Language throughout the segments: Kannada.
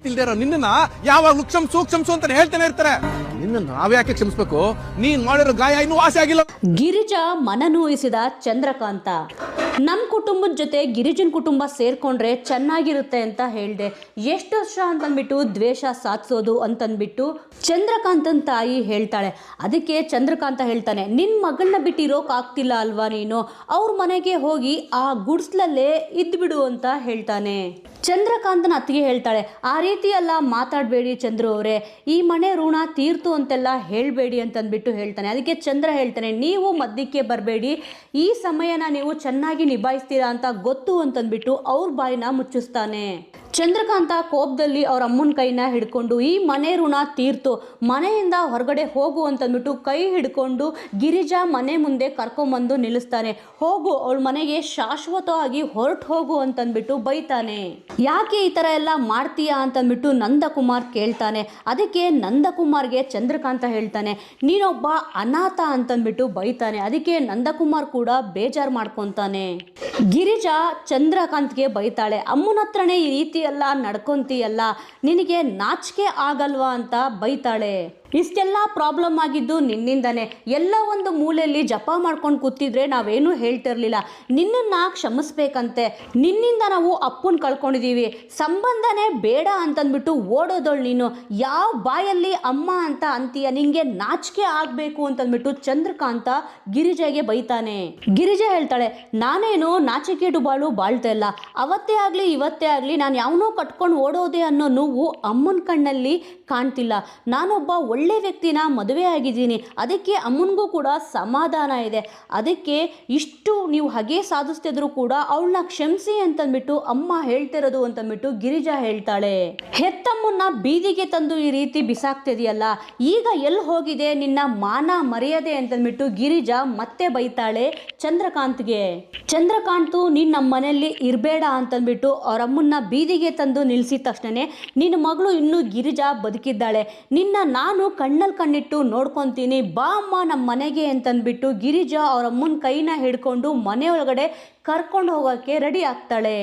ತಿಳ್ದಿರೋ ನಿನ್ನ ಯಾವಾಗ್ಲೂ ಕ್ಷಮಿಸು ಅಂತ ಹೇಳ್ತಾನೆ ಇರ್ತಾರೆ. ನಿನ್ನ ನಾವ್ಯಾಕೆ ಕ್ಷಮಿಸ್ಬೇಕು? ನೀನ್ ಮಾಡಿರೋ ಗಾಯ ಇನ್ನೂ ವಾಸಿ ಆಗಿಲ್ಲ. ಗಿರಿಜಾ ಮನನೋಯಿಸಿದ ಚಂದ್ರಕಾಂತ. ನಮ್ಮ ಕುಟುಂಬದ ಜೊತೆ ಗಿರಿಜನ್ ಕುಟುಂಬ ಸೇರ್ಕೊಂಡ್ರೆ ಚೆನ್ನಾಗಿರುತ್ತೆ ಅಂತ ಹೇಳ್ದೆ. ಎಷ್ಟು ವರ್ಷ ಅಂತಂದ್ಬಿಟ್ಟು ದ್ವೇಷ ಸಾಧಿಸೋದು ಅಂತಂದ್ಬಿಟ್ಟು ಚಂದ್ರಕಾಂತನ ತಾಯಿ ಹೇಳ್ತಾಳೆ. ಅದಕ್ಕೆ ಚಂದ್ರಕಾಂತ ಹೇಳ್ತಾನೆ, ನಿನ್ನ ಮಗಳನ್ನ ಬಿಟ್ಟಿರೋಕ್ಕಾಗ್ತಿಲ್ಲ ಅಲ್ವಾ ನೀನು, ಅವ್ರ ಮನೆಗೆ ಹೋಗಿ ಆ ಗುಡ್ಸ್ಲಲ್ಲೇ ಇದ್ಬಿಡು ಅಂತ ಹೇಳ್ತಾನೆ. ಚಂದ್ರಕಾಂತನ ಅತ್ತಿಗೆ ಹೇಳ್ತಾಳೆ, ಆ ರೀತಿ ಎಲ್ಲ ಮಾತಾಡಬೇಡಿ ಚಂದ್ರು ಅವರೇ, ಈ ಮನೆ ಋಣ ತೀರ್ತು ಅಂತೆಲ್ಲ ಹೇಳಬೇಡಿ ಅಂತಂದ್ಬಿಟ್ಟು ಹೇಳ್ತಾನೆ. ಅದಕ್ಕೆ ಚಂದ್ರ ಹೇಳ್ತಾನೆ, ನೀವು ಮಧ್ಯಕ್ಕೆ ಬರಬೇಡಿ, ಈ ಸಮಯನ ನೀವು ಚೆನ್ನಾಗಿ ನಿಭಾಯಿಸ್ತೀರಾ ಅಂತ ಗೊತ್ತು ಅಂತಂದ್ಬಿಟ್ಟು ಅವ್ರ ಬಾಯಿನ ಮುಚ್ಚಿಸ್ತಾನೆ. ಚಂದ್ರಕಾಂತ ಕೋಪದಲ್ಲಿ ಅವ್ರ ಅಮ್ಮನ ಕೈನ ಹಿಡ್ಕೊಂಡು, ಈ ಮನೆ ಋಣ ತೀರ್ತು, ಮನೆಯಿಂದ ಹೊರಗಡೆ ಹೋಗು ಅಂತಂದ್ಬಿಟ್ಟು ಕೈ ಹಿಡ್ಕೊಂಡು ಗಿರಿಜಾ ಮನೆ ಮುಂದೆ ಕರ್ಕೊಂಬಂದು ನಿಲ್ಲಿಸ್ತಾನೆ. ಹೋಗು, ಅವಳ ಮನೆಗೆ ಶಾಶ್ವತವಾಗಿ ಹೊರಟು ಹೋಗು ಅಂತಂದ್ಬಿಟ್ಟು ಬೈತಾನೆ. ಯಾಕೆ ಈ ಥರ ಎಲ್ಲ ಮಾಡ್ತೀಯಾ ಅಂತಂದ್ಬಿಟ್ಟು ನಂದಕುಮಾರ್ ಕೇಳ್ತಾನೆ. ಅದಕ್ಕೆ ನಂದಕುಮಾರ್ಗೆ ಚಂದ್ರಕಾಂತ ಹೇಳ್ತಾನೆ, ನೀನೊಬ್ಬ ಅನಾಥ ಅಂತಂದ್ಬಿಟ್ಟು ಬೈತಾನೆ. ಅದಕ್ಕೆ ನಂದಕುಮಾರ್ ಕೂಡ ಬೇಜಾರು ಮಾಡ್ಕೊತಾನೆ. ಗಿರಿಜಾ ಚಂದ್ರಕಾಂತ್ಗೆ ಬೈತಾಳೆ, ಅಮ್ಮನ ಹತ್ರನೇ ಈ ರೀತಿ ಎಲ್ಲ ನಡ್ಕೊಂತೀಯಲ್ಲ, ನಿನಗೆ ನಾಚಿಕೆ ಆಗಲ್ವಾ ಅಂತ ಬೈತಾಳೆ. ಇಷ್ಟೆಲ್ಲ ಪ್ರಾಬ್ಲಮ್ ಆಗಿದ್ದು ನಿನ್ನಿಂದನೇ. ಎಲ್ಲ ಒಂದು ಮೂಲೆಯಲ್ಲಿ ಜಪ ಮಾಡ್ಕೊಂಡು ಕೂತಿದ್ರೆ ನಾವೇನು ಹೇಳ್ತಿರ್ಲಿಲ್ಲ. ನಿನ್ನನ್ನು ಕ್ಷಮಿಸ್ಬೇಕಂತೆ, ನಿನ್ನಿಂದ ನಾವು ಅಪ್ಪನ ಕಳ್ಕೊಂಡಿದ್ದೀವಿ, ಸಂಬಂಧನೇ ಬೇಡ ಅಂತಂದ್ಬಿಟ್ಟು ಓಡೋದಳು ನೀನು, ಯಾವ ಬಾಯಲ್ಲಿ ಅಮ್ಮ ಅಂತ ಅಂತೀಯ, ನಿಂಗೆ ನಾಚಿಕೆ ಆಗಬೇಕು ಅಂತಂದ್ಬಿಟ್ಟು ಚಂದ್ರಕಾಂತ ಗಿರಿಜೆಗೆ ಬೈತಾನೆ. ಗಿರಿಜೆ ಹೇಳ್ತಾಳೆ, ನಾನೇನು ನಾಚಿಕೆಡು ಬಾಳು ಬಾಳ್ತಾ ಇಲ್ಲ, ಅವತ್ತೇ ಆಗಲಿ ಇವತ್ತೇ ಆಗಲಿ ನಾನು ಯಾವನೋ ಕಟ್ಕೊಂಡು ಓಡೋದೆ ಅನ್ನೋ ನೋವು ಅಮ್ಮನ ಕಣ್ಣಲ್ಲಿ ಕಾಣ್ತಿಲ್ಲ. ನಾನೊಬ್ಬ ಒಳ್ಳೆ ವ್ಯಕ್ತಿನ ಮದುವೆ ಆಗಿದ್ದೀನಿ, ಅದಕ್ಕೆ ಅಮ್ಮನಿಗೂ ಕೂಡ ಸಮಾಧಾನ ಇದೆ. ಅದಕ್ಕೆ ಇಷ್ಟು ನೀವು ಹಾಗೆ ಸಾಧಿಸ್ತಿದ್ರು ಕೂಡ ಅವಳನ್ನ ಕ್ಷಮಿಸಿ ಅಂತಂದ್ಬಿಟ್ಟು ಅಮ್ಮ ಹೇಳ್ತಿರೋದು ಅಂತಂದ್ಬಿಟ್ಟು ಗಿರಿಜಾ ಹೇಳ್ತಾಳೆ. ಹೆತ್ತಮ್ಮನ್ನ ಬೀದಿಗೆ ತಂದು ಈ ರೀತಿ ಬಿಸಾಕ್ತಿದೆಯಲ್ಲ, ಈಗ ಎಲ್ಲಿ ಹೋಗಿದೆ ನಿನ್ನ ಮಾನ ಮರ್ಯಾದೆ ಅಂತಂದ್ಬಿಟ್ಟು ಗಿರಿಜಾ ಮತ್ತೆ ಬೈತಾಳೆ ಚಂದ್ರಕಾಂತ್ಗೆ. ಚಂದ್ರಕಾಂತು ನೀನು ನಮ್ಮ ಮನೆಯಲ್ಲಿ ಇರಬೇಡ ಅಂತಂದ್ಬಿಟ್ಟು ಅವರಮ್ಮನ್ನ ಬೀದಿಗೆ ತಂದು ನಿಲ್ಲಿಸಿದ ತಕ್ಷಣನೇ ನಿನ್ನ ಮಗಳು ಇನ್ನೂ ಗಿರಿಜಾ ಬದುಕಿದ್ದಾಳೆ, ನಿನ್ನ ನಾನು ಕಣ್ಣಲ್ಲಿ ಕಣ್ಣಿಟ್ಟು ನೋಡ್ಕೊತೀನಿ, ಬಾ ಅಮ್ಮ ನಮ್ಮ ಮನೆಗೆ ಅಂತಂದ್ಬಿಟ್ಟು ಗಿರಿಜಾ ಅವರಮ್ಮನ ಕೈನ ಹಿಡ್ಕೊಂಡು ಮನೆಯೊಳಗಡೆ ಕರ್ಕೊಂಡು ಹೋಗೋಕ್ಕೆ ರೆಡಿ ಆಗ್ತಾಳೆ.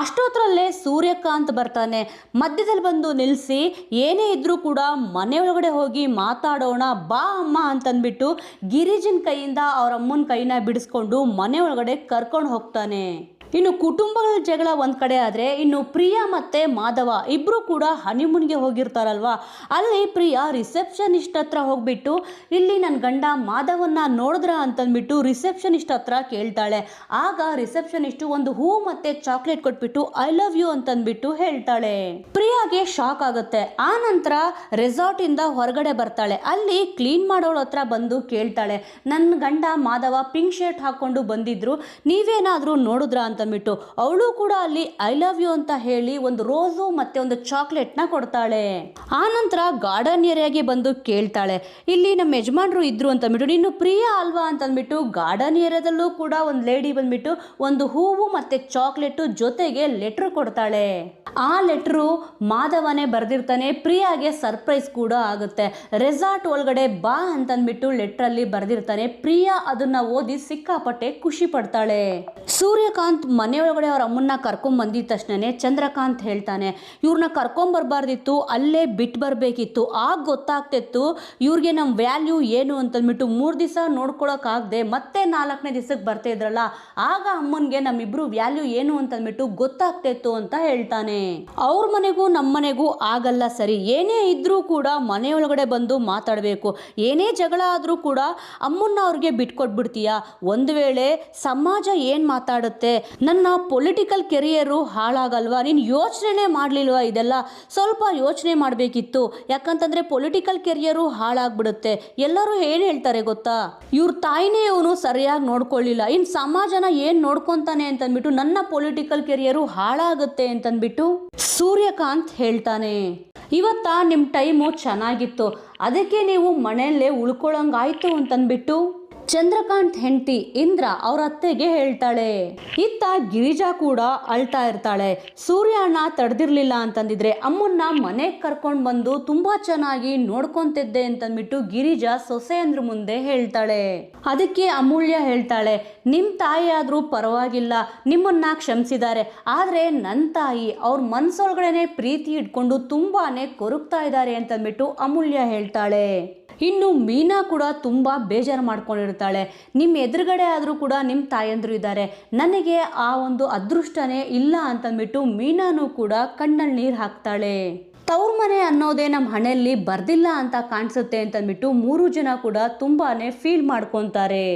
ಅಷ್ಟೊತ್ತರಲ್ಲೇ ಸೂರ್ಯಕಾಂತ್ ಬರ್ತಾನೆ. ಮಧ್ಯದಲ್ಲಿ ಬಂದು ನಿಲ್ಲಿಸಿ, ಏನೇ ಇದ್ರೂ ಕೂಡ ಮನೆಯೊಳಗಡೆ ಹೋಗಿ ಮಾತಾಡೋಣ ಬಾ ಅಮ್ಮ ಅಂತಂದ್ಬಿಟ್ಟು ಗಿರಿಜನ್ ಕೈಯಿಂದ ಅವರಮ್ಮನ ಕೈನ ಬಿಡಿಸ್ಕೊಂಡು ಮನೆಯೊಳಗಡೆ ಕರ್ಕೊಂಡು ಹೋಗ್ತಾನೆ. ಇನ್ನು ಕುಟುಂಬಗಳ ಜಗಳ ಒಂದು ಕಡೆ ಆದರೆ, ಇನ್ನು ಪ್ರಿಯಾ ಮತ್ತು ಮಾಧವ ಇಬ್ಬರು ಕೂಡ ಹನಿಮೂನ್ಗೆ ಹೋಗಿರ್ತಾರಲ್ವ, ಅಲ್ಲಿ ಪ್ರಿಯಾ ರಿಸೆಪ್ಷನಿಸ್ಟ್ ಹತ್ರ ಹೋಗ್ಬಿಟ್ಟು, ಇಲ್ಲಿ ನನ್ನ ಗಂಡ ಮಾಧವನ್ನ ನೋಡಿದ್ರ ಅಂತಂದ್ಬಿಟ್ಟು ರಿಸೆಪ್ಷನಿಸ್ಟ್ ಹತ್ರ ಕೇಳ್ತಾಳೆ. ಆಗ ರಿಸೆಪ್ಷನಿಸ್ಟು ಒಂದು ಹೂ ಮತ್ತು ಚಾಕ್ಲೇಟ್ ಕೊಟ್ಬಿಟ್ಟು ಐ ಲವ್ ಯು ಅಂತಂದ್ಬಿಟ್ಟು ಹೇಳ್ತಾಳೆ. ಪ್ರಿಯಾಗೆ ಶಾಕ್ ಆಗುತ್ತೆ. ಆ ನಂತರ ರೆಸಾರ್ಟಿಂದ ಹೊರಗಡೆ ಬರ್ತಾಳೆ. ಅಲ್ಲಿ ಕ್ಲೀನ್ ಮಾಡೋಳ ಹತ್ರ ಬಂದು ಕೇಳ್ತಾಳೆ, ನನ್ನ ಗಂಡ ಮಾಧವ ಪಿಂಕ್ ಶರ್ಟ್ ಹಾಕ್ಕೊಂಡು ಬಂದಿದ್ರು, ನೀವೇನಾದರೂ ನೋಡಿದ್ರ ಅಂತಂದ್ಬಿಟ್ಟು. ಅವಳು ಕೂಡ ಅಲ್ಲಿ ಐ ಲವ್ ಯು ಅಂತ ಹೇಳಿ ಒಂದು ರೋಸು ಮತ್ತೆ ಒಂದು ಚಾಕ್ಲೇಟ್ನ ಕೊಡ್ತಾಳೆ. ಆ ನಂತರ ಗಾರ್ಡನ್ ಏರಿಯಾಗೆ ಬಂದು ಕೇಳ್ತಾಳೆ, ಇಲ್ಲಿ ನಮ್ಮ ಯಜಮಾನ್ರು ಇದ್ರು ಅಂತಂದ್ಬಿಟ್ಟು, ನೀನು ಪ್ರಿಯಾ ಅಲ್ವಾ ಅಂತಂದ್ಬಿಟ್ಟು ಗಾರ್ಡನ್ ಏರಿಯಾದಲ್ಲೂ ಕೂಡ ಒಂದು ಲೇಡಿ ಬಂದ್ಬಿಟ್ಟು ಒಂದು ಹೂವು ಮತ್ತೆ ಚಾಕ್ಲೇಟು ಜೊತೆಗೆ ಲೆಟ್ರ್ ಕೊಡ್ತಾಳೆ. ಆ ಲೆಟ್ರು ಮಾಧವನೇ ಬರೆದಿರ್ತಾನೆ. ಪ್ರಿಯಾಗೆ ಸರ್ಪ್ರೈಸ್ ಕೂಡ ಆಗುತ್ತೆ. ರೆಸಾರ್ಟ್ ಒಳಗಡೆ ಬಾ ಅಂತಂದ್ಬಿಟ್ಟು ಲೆಟ್ರಲ್ಲಿ ಬರೆದಿರ್ತಾನೆ. ಪ್ರಿಯಾ ಅದನ್ನ ಓದಿ ಸಿಕ್ಕಾಪಟ್ಟೆ ಖುಷಿ ಪಡ್ತಾಳೆ. ಸೂರ್ಯಕಾಂತ್ ಮನೆಯೊಳಗಡೆ ಅವ್ರ ಅಮ್ಮನ್ನ ಕರ್ಕೊಂಡ್ ಬಂದಿದ ತಕ್ಷಣನೇ ಚಂದ್ರಕಾಂತ್ ಹೇಳ್ತಾನೆ, ಇವ್ರನ್ನ ಕರ್ಕೊಂಬರ್ಬಾರ್ದಿತ್ತು, ಅಲ್ಲೇ ಬಿಟ್ಟು ಬರಬೇಕಿತ್ತು, ಆಗ ಗೊತ್ತಾಗ್ತಿತ್ತು ಇವ್ರಿಗೆ ನಮ್ಮ ವ್ಯಾಲ್ಯೂ ಏನು ಅಂತಂದ್ಬಿಟ್ಟು. 3 ದಿವಸ ನೋಡ್ಕೊಳಕ್ಕಾಗದೆ ಮತ್ತೆ 4ನೇ ದಿವಸಕ್ಕೆ ಬರ್ತಾ ಇದ್ರಲ್ಲ, ಆಗ ಅಮ್ಮನಿಗೆ ನಮ್ಮಿಬ್ರು ವ್ಯಾಲ್ಯೂ ಏನು ಅಂತಂದ್ಬಿಟ್ಟು ಗೊತ್ತಾಗ್ತಿತ್ತು ಅಂತ ಹೇಳ್ತಾನೆ. ಅವ್ರ ಮನೆಗೂ ನಮ್ಮ ಮನೆಗೂ ಆಗಲ್ಲ ಸರಿ, ಏನೇ ಇದ್ರೂ ಕೂಡ ಮನೆಯೊಳಗಡೆ ಬಂದು ಮಾತಾಡಬೇಕು, ಏನೇ ಜಗಳ ಆದರೂ ಕೂಡ ಅಮ್ಮನ್ನ ಅವ್ರಿಗೆ ಬಿಟ್ಕೊಟ್ಬಿಡ್ತೀಯಾ, ಒಂದು ವೇಳೆ ಸಮಾಜ ಏನು ಮಾತಾಡುತ್ತೆ, ನನ್ನ ಪೊಲಿಟಿಕಲ್ ಕೆರಿಯರು ಹಾಳಾಗಲ್ವಾ, ನೀನು ಯೋಚನೆ ಮಾಡಲಿಲ್ವಾ, ಇದೆಲ್ಲ ಸ್ವಲ್ಪ ಯೋಚನೆ ಮಾಡಬೇಕಿತ್ತು, ಯಾಕಂತಂದರೆ ಪೊಲಿಟಿಕಲ್ ಕೆರಿಯರು ಹಾಳಾಗ್ಬಿಡುತ್ತೆ, ಎಲ್ಲರೂ ಏನು ಹೇಳ್ತಾರೆ ಗೊತ್ತಾ, ಇವ್ರ ತಾಯಿನೇ ಇವನು ಸರಿಯಾಗಿ ನೋಡ್ಕೊಳ್ಳಿಲ್ಲ, ಇನ್ನು ಸಮಾಜನ ಏನು ನೋಡ್ಕೊತಾನೆ ಅಂತಂದ್ಬಿಟ್ಟು ನನ್ನ ಪೊಲಿಟಿಕಲ್ ಕೆರಿಯರು ಹಾಳಾಗುತ್ತೆ ಅಂತಂದ್ಬಿಟ್ಟು ಸೂರ್ಯಕಾಂತ್ ಹೇಳ್ತಾನೆ. ಇವತ್ತ ನಿಮ್ಮ ಟೈಮು ಚೆನ್ನಾಗಿತ್ತು, ಅದಕ್ಕೆ ನೀವು ಮನೆಯಲ್ಲೇ ಉಳ್ಕೊಳ್ಳೋಂಗಾಯ್ತು ಅಂತಂದ್ಬಿಟ್ಟು ಚಂದ್ರಕಾಂತ್ ಹೆಂಡತಿ ಇಂದ್ರ ಅವ್ರ ಅತ್ತೆಗೆ ಹೇಳ್ತಾಳೆ. ಇತ್ತ ಗಿರಿಜಾ ಕೂಡ ಅಳ್ತಾ ಇರ್ತಾಳೆ. ಸೂರ್ಯನ ತಡೆದಿರ್ಲಿಲ್ಲ ಅಂತಂದಿದ್ರೆ ಅಮ್ಮನ್ನ ಮನೆಗೆ ಕರ್ಕೊಂಡು ಬಂದು ತುಂಬಾ ಚೆನ್ನಾಗಿ ನೋಡ್ಕೊಂತಿದ್ದೆ ಅಂತಂದ್ಬಿಟ್ಟು ಗಿರಿಜಾ ಸೊಸೆಯಂದ್ರ ಮುಂದೆ ಹೇಳ್ತಾಳೆ. ಅದಕ್ಕೆ ಅಮೂಲ್ಯ ಹೇಳ್ತಾಳೆ, ನಿಮ್ ತಾಯಿ ಆದ್ರೂ ಪರವಾಗಿಲ್ಲ, ನಿಮ್ಮನ್ನ ಕ್ಷಮಿಸಿದ್ದಾರೆ, ಆದ್ರೆ ನನ್ನ ತಾಯಿ ಅವ್ರ ಮನ್ಸೊಳಗಡೆನೆ ಪ್ರೀತಿ ಇಟ್ಕೊಂಡು ತುಂಬಾನೇ ಕೊರಗ್ತಾ ಇದ್ದಾರೆ ಅಂತಂದ್ಬಿಟ್ಟು ಅಮೂಲ್ಯ ಹೇಳ್ತಾಳೆ. ಇನ್ನು ಮೀನಾ ಕೂಡ ತುಂಬ ಬೇಜಾರು ಮಾಡ್ಕೊಂಡಿರ್ತಾಳೆ. ನಿಮ್ಮ ಎದುರುಗಡೆ ಆದರೂ ಕೂಡ ನಿಮ್ಮ ತಾಯಂದ್ರು ಇದ್ದಾರೆ, ನನಗೆ ಆ ಒಂದು ಅದೃಷ್ಟನೇ ಇಲ್ಲ ಅಂತಂದ್ಬಿಟ್ಟು ಮೀನಾನು ಕೂಡ ಕಣ್ಣಲ್ಲಿ ನೀರು ಹಾಕ್ತಾಳೆ. ತವ್ರ ಮನೆ ಅನ್ನೋದೇ ನಮ್ಮ ಹಣೆಯಲ್ಲಿ ಬರ್ದಿಲ್ಲ ಅಂತ ಕಾಣಿಸುತ್ತೆ ಅಂತಂದ್ಬಿಟ್ಟು 3 ಜನ ಕೂಡ ತುಂಬಾನೇ ಫೀಲ್ ಮಾಡ್ಕೊತಾರೆ.